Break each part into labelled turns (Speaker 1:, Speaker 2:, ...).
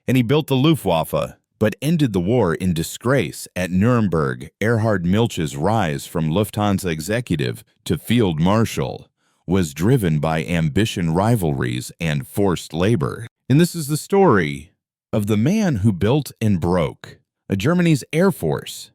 Speaker 1: and he built the Luftwaffe, but ended the war in disgrace at Nuremberg. Erhard Milch's rise from Lufthansa executive to Field Marshal was driven by ambition, rivalries, and forced labor. And this is the story of the man who built and broke Germany's Air Force.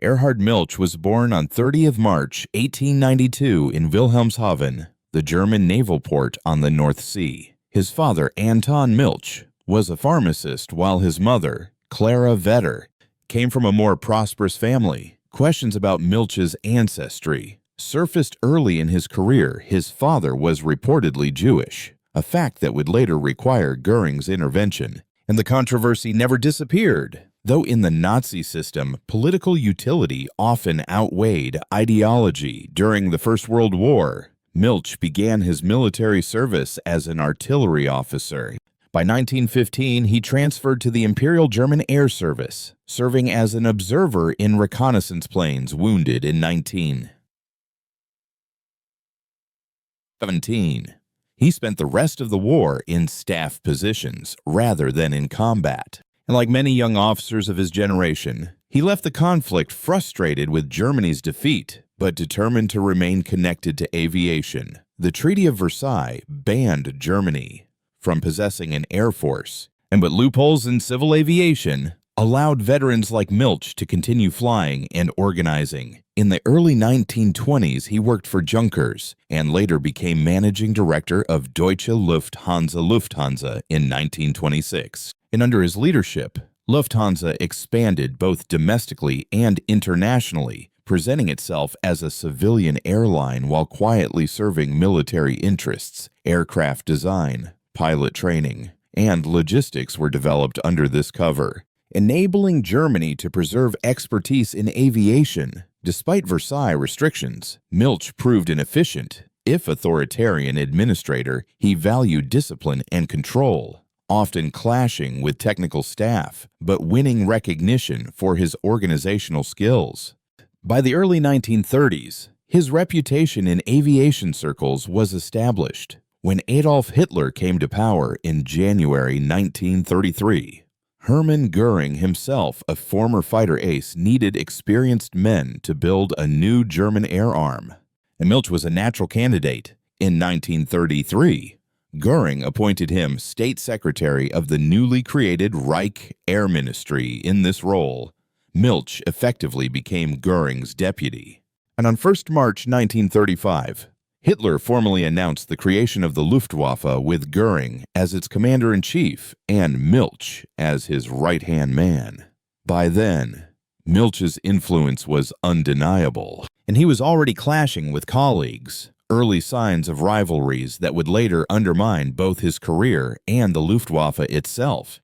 Speaker 1: Erhard Milch was born on 30th March 1892 in Wilhelmshaven, the German naval port on the North Sea. His father, Anton Milch, was a pharmacist, while his mother, Clara Vetter, came from a more prosperous family. Questions about Milch's ancestry surfaced early in his career. His father was reportedly Jewish, a fact that would later require Göring's intervention, and the controversy never disappeared. Though in the Nazi system, political utility often outweighed ideology. During the First World War, Milch began his military service as an artillery officer. By 1915, he transferred to the Imperial German Air Service, serving as an observer in reconnaissance planes, wounded in 1917. He spent the rest of the war in staff positions rather than in combat. And like many young officers of his generation, he left the conflict frustrated with Germany's defeat, but determined to remain connected to aviation. The Treaty of Versailles banned Germany from possessing an air force, but loopholes in civil aviation allowed veterans like Milch to continue flying and organizing. In the early 1920s, he worked for Junkers and later became managing director of Deutsche Lufthansa in 1926. And under his leadership, Lufthansa expanded both domestically and internationally, presenting itself as a civilian airline while quietly serving military interests. Aircraft design, pilot training, and logistics were developed under this cover, enabling Germany to preserve expertise in aviation. Despite Versailles restrictions, Milch proved an efficient, if authoritarian, administrator. He valued discipline and control, often clashing with technical staff, but winning recognition for his organizational skills. By the early 1930s, his reputation in aviation circles was established. When Adolf Hitler came to power in January 1933, Hermann Göring himself, a former fighter ace, needed experienced men to build a new German air arm, and Milch was a natural candidate. In 1933, Göring appointed him State Secretary of the newly created Reich Air Ministry. In this role, Milch effectively became Göring's deputy. And on 1 March 1935, Hitler formally announced the creation of the Luftwaffe with Göring as its commander-in-chief and Milch as his right-hand man. By then, Milch's influence was undeniable, and he was already clashing with colleagues, early signs of rivalries that would later undermine both his career and the Luftwaffe itself.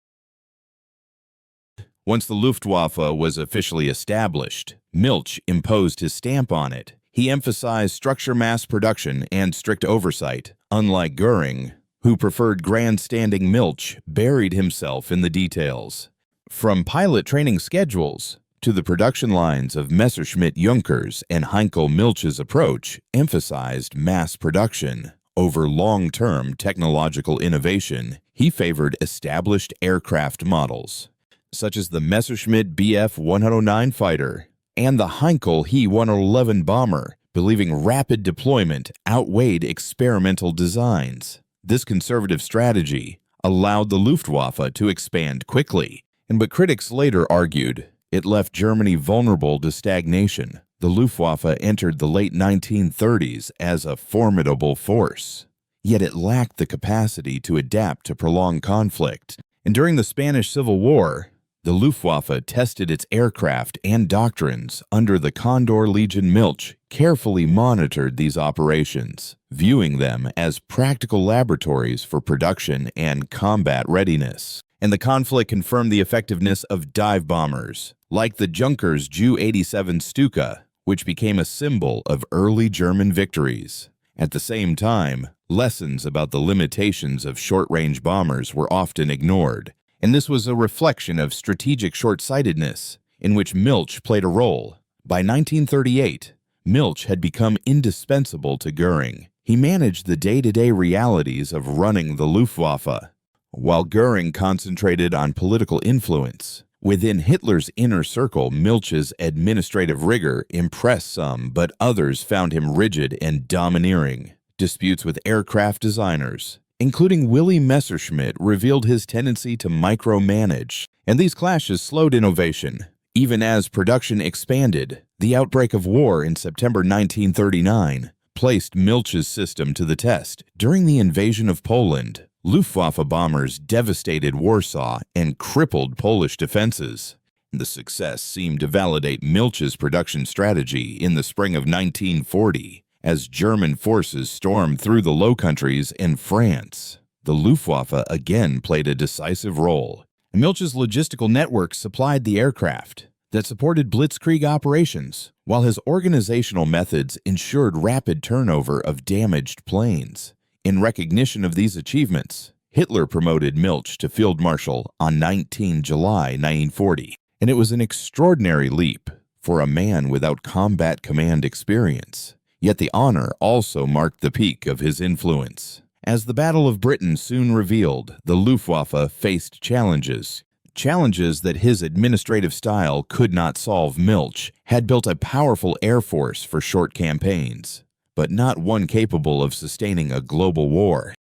Speaker 1: Once the Luftwaffe was officially established, Milch imposed his stamp on it. He emphasized structure, mass production, and strict oversight. Unlike Göring, who preferred grandstanding, Milch buried himself in the details. From pilot training schedules to the production lines of Messerschmitt Junkers and Heinkel, Milch's approach emphasized mass production over long-term technological innovation. He favored established aircraft models, such as the Messerschmitt Bf 109 fighter and the Heinkel He 111 bomber, believing rapid deployment outweighed experimental designs. This conservative strategy allowed the Luftwaffe to expand quickly, but critics later argued it left Germany vulnerable to stagnation. The Luftwaffe entered the late 1930s as a formidable force, yet it lacked the capacity to adapt to prolonged conflict. And during the Spanish Civil War, the Luftwaffe tested its aircraft and doctrines under the Condor Legion. Milch carefully monitored these operations, viewing them as practical laboratories for production and combat readiness. And the conflict confirmed the effectiveness of dive bombers, like the Junkers Ju-87 Stuka, which became a symbol of early German victories. At the same time, lessons about the limitations of short-range bombers were often ignored, and this was a reflection of strategic short-sightedness, in which Milch played a role. By 1938, Milch had become indispensable to Göring. He managed the day-to-day realities of running the Luftwaffe, While Göring concentrated on political influence, within Hitler's inner circle, Milch's administrative rigor impressed some, but others found him rigid and domineering. Disputes with aircraft designers, including Willy Messerschmitt, revealed his tendency to micromanage, and these clashes slowed innovation. Even as production expanded, the outbreak of war in September 1939 placed Milch's system to the test. During the invasion of Poland, Luftwaffe bombers devastated Warsaw and crippled Polish defenses. The success seemed to validate Milch's production strategy in the spring of 1940, as German forces stormed through the Low Countries and France. The Luftwaffe again played a decisive role. Milch's logistical network supplied the aircraft that supported blitzkrieg operations, while his organizational methods ensured rapid turnover of damaged planes. In recognition of these achievements, Hitler promoted Milch to Field Marshal on 19 July 1940, and it was an extraordinary leap for a man without combat command experience. Yet the honor also marked the peak of his influence. As the Battle of Britain soon revealed, the Luftwaffe faced challenges that his administrative style could not solve. Milch had built a powerful air force for short campaigns, but not one capable of sustaining a global war.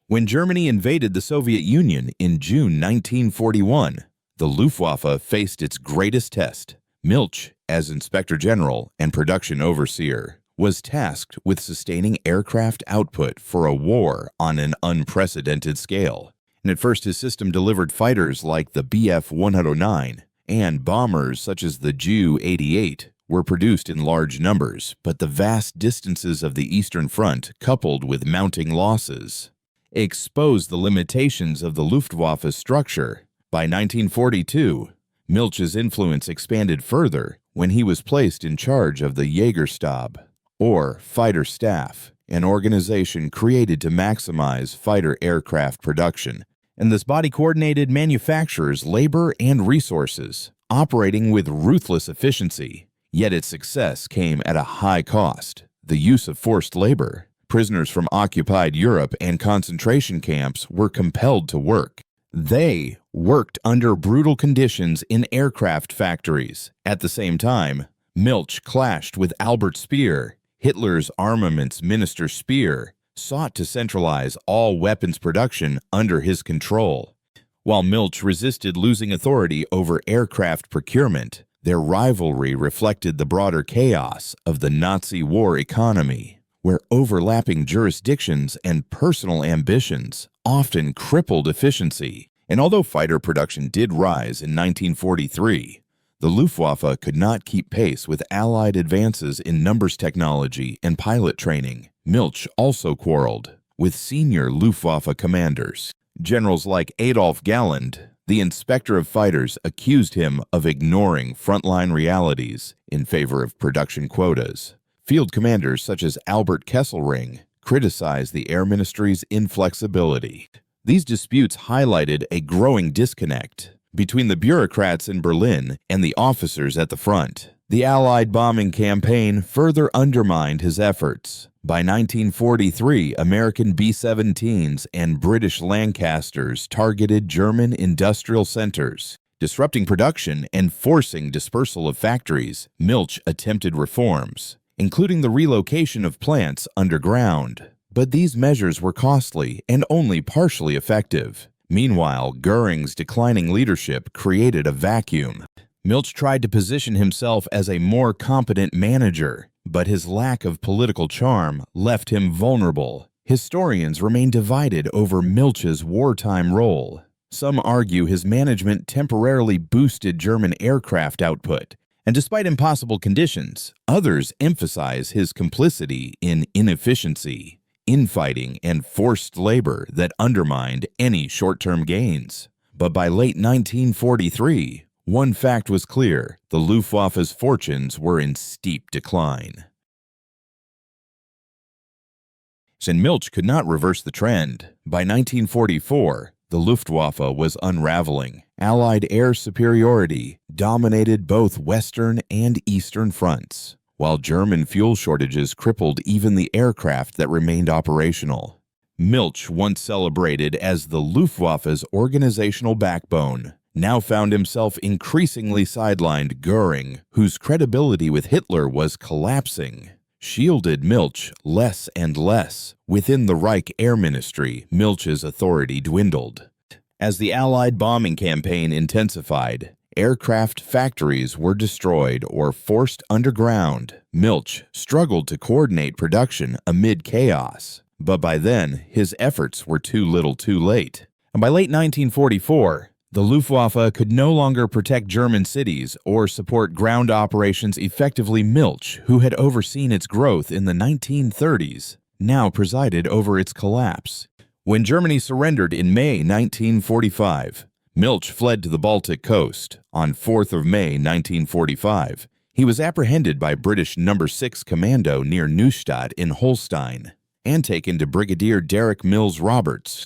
Speaker 1: When Germany invaded the Soviet Union in June 1941, the Luftwaffe faced its greatest test. Milch, as Inspector General and production overseer, was tasked with sustaining aircraft output for a war on an unprecedented scale. And at first his system delivered fighters like the Bf-109, and bombers such as the Ju-88 were produced in large numbers, but the vast distances of the Eastern Front, coupled with mounting losses, exposed the limitations of the Luftwaffe's structure. By 1942, Milch's influence expanded further when he was placed in charge of the Jägerstab, or fighter staff, an organization created to maximize fighter aircraft production. And this body coordinated manufacturers' labor and resources, operating with ruthless efficiency. Yet its success came at a high cost: the use of forced labor. Prisoners from occupied Europe and concentration camps were compelled to work. They worked under brutal conditions in aircraft factories. At the same time, Milch clashed with Albert Speer. Hitler's armaments minister Speer sought to centralize all weapons production under his control. While Milch resisted losing authority over aircraft procurement, their rivalry reflected the broader chaos of the Nazi war economy, where overlapping jurisdictions and personal ambitions often crippled efficiency. And although fighter production did rise in 1943, the Luftwaffe could not keep pace with Allied advances in numbers technology and pilot training. Milch also quarreled with senior Luftwaffe commanders. Generals like Adolf Galland, the inspector of fighters, accused him of ignoring frontline realities in favor of production quotas. Field commanders such as Albert Kesselring criticized the Air Ministry's inflexibility. These disputes highlighted a growing disconnect between the bureaucrats in Berlin and the officers at the front. The Allied bombing campaign further undermined his efforts. By 1943, American B-17s and British Lancasters targeted German industrial centers, disrupting production and forcing dispersal of factories. Milch attempted reforms, including the relocation of plants underground. But these measures were costly and only partially effective. Meanwhile, Göring's declining leadership created a vacuum. Milch tried to position himself as a more competent manager, but his lack of political charm left him vulnerable. Historians remain divided over Milch's wartime role. Some argue his management temporarily boosted German aircraft output, and despite impossible conditions, others emphasize his complicity in inefficiency, infighting, and forced labor that undermined any short-term gains. But by late 1943, one fact was clear: the Luftwaffe's fortunes were in steep decline. And Milch could not reverse the trend. By 1944, the Luftwaffe was unraveling. Allied air superiority dominated both Western and Eastern fronts, while German fuel shortages crippled even the aircraft that remained operational. Milch, once celebrated as the Luftwaffe's organizational backbone, now found himself increasingly sidelined. Göring, whose credibility with Hitler was collapsing, shielded Milch less and less. Within the Reich Air Ministry, Milch's authority dwindled. As the Allied bombing campaign intensified, aircraft factories were destroyed or forced underground. Milch struggled to coordinate production amid chaos, but by then his efforts were too little too late. And by late 1944, the Luftwaffe could no longer protect German cities or support ground operations effectively. Milch, who had overseen its growth in the 1930s, now presided over its collapse. When Germany surrendered in May 1945, Milch fled to the Baltic coast. On 4th of May 1945, he was apprehended by British No. 6 Commando near Neustadt in Holstein and taken to Brigadier Derek Mills Roberts.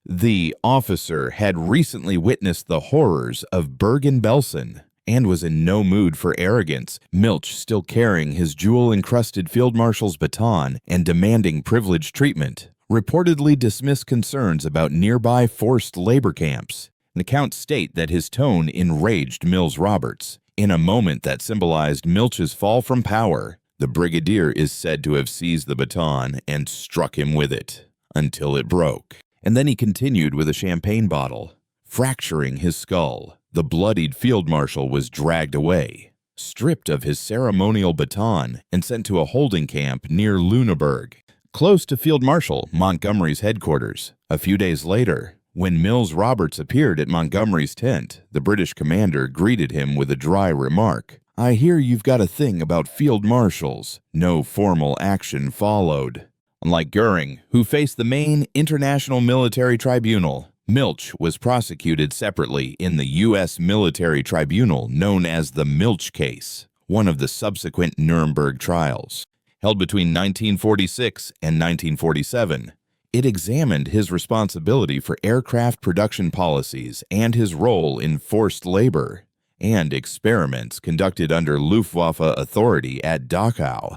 Speaker 1: The officer had recently witnessed the horrors of Bergen-Belsen and was in no mood for arrogance. Milch, still carrying his jewel-encrusted Field Marshal's baton and demanding privileged treatment, reportedly dismissed concerns about nearby forced labor camps. Accounts state that his tone enraged Mills Roberts. In a moment that symbolized Milch's fall from power, the brigadier is said to have seized the baton and struck him with it until it broke. And then he continued with a champagne bottle, fracturing his skull. The bloodied field marshal was dragged away, stripped of his ceremonial baton, and sent to a holding camp near Lüneburg, close to Field Marshal Montgomery's headquarters. A few days later, when Mills Roberts appeared at Montgomery's tent, the British commander greeted him with a dry remark. "I hear you've got a thing about field marshals." No formal action followed. Unlike Göring, who faced the main international military tribunal, Milch was prosecuted separately in the U.S. military tribunal known as the Milch case, one of the subsequent Nuremberg trials. Held between 1946 and 1947, it examined his responsibility for aircraft production policies and his role in forced labor and experiments conducted under Luftwaffe authority at Dachau.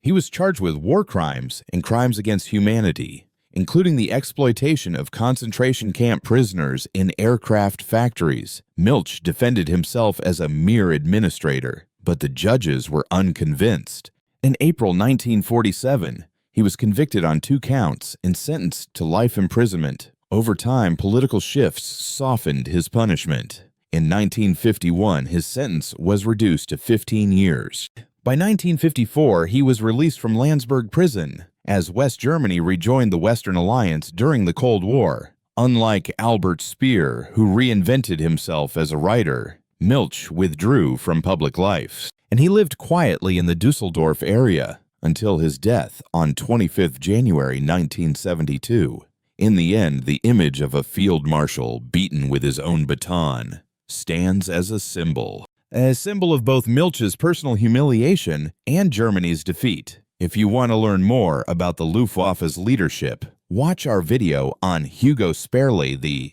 Speaker 1: He was charged with war crimes and crimes against humanity, including the exploitation of concentration camp prisoners in aircraft factories. Milch defended himself as a mere administrator, but the judges were unconvinced. In April 1947, he was convicted on 2 counts and sentenced to life imprisonment. Over time, political shifts softened his punishment. In 1951, his sentence was reduced to 15 years. By 1954, he was released from Landsberg prison, as West Germany rejoined the Western Alliance during the Cold War. Unlike Albert Speer, who reinvented himself as a writer, Milch withdrew from public life, and he lived quietly in the Dusseldorf area until his death on 25 January 1972. In the end, the image of a field marshal beaten with his own baton stands as a symbol of both Milch's personal humiliation and Germany's defeat. If you want to learn more about the Luftwaffe's leadership, watch our video on Hugo Sperling, the